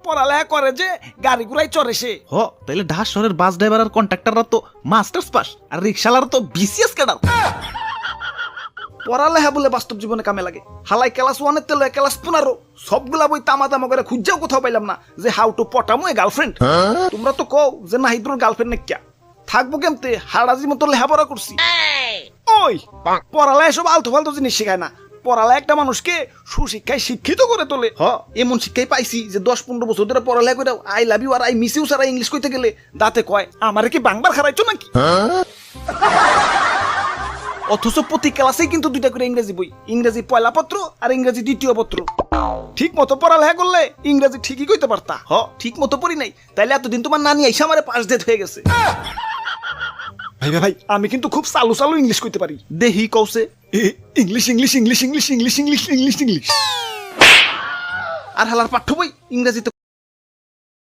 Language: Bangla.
পড়ালেখা করে যে গাড়ি ঘুরাই চড়ে সে। তাইলে ঢাকা শহরের বাস ড্রাইভার আর কন্ট্রাক্টররা তো মাস্টার্স পাস আর রিক্সালার তো বিসিএস ক্যাডার। পড়ালেখা বলে বাস্তব জীবনে কামে লাগে। হালাই ক্লাস 1 তেল ক্লাস 15 সবগুলা বই তামা তামা করে খুঁজাও কোথাও পাইলাম না যে হাউ টু পটামো এ গার্লফ্রেন্ড। তোমরা তো কও যে নাহিদুর গার্লফ্রেন্ড নাকি থাকবো কেমতে হারাজি মতো লেখাপড়া করছি। ওই পড়ালেখা সব আলতু ফালতু জিনিস শেখায় না, পড়ালেখা একটা মানুষকে সুশিক্ষায় শিক্ষিত করে তোলে। এমন শিক্ষাই পাইছি যে 10-15 বছর ধরে পড়ালেখা করে আই লাভ ইউ আর আই মিস ইউ সারা ইংলিশ কইতে গেলে দাঁতে কয় আমারে কি বাংবার খারাইছো নাকি। অথচ প্রতি ক্লাসেই কিন্তু 2টা করে ইংরেজি বই, ইংরেজি পয়লা পত্র আর ইংরেজি দ্বিতীয় পত্র। ঠিক মতো পড়ালেখা করলে ইংরেজি ঠিকই কইতে পারতা। ঠিক মতো পড়ি নাই, তাইলে এতদিন তোমার নানি আইসা আমারে পাস ডেট হয়ে গেছে। ভাই ভাই আমি কিন্তু খুব চালু চালু ইংলিশ কইতে পারি। দেহি কৌছে English English English English English English English English. আর হালার পাঠ্য বই ইংরেজিতে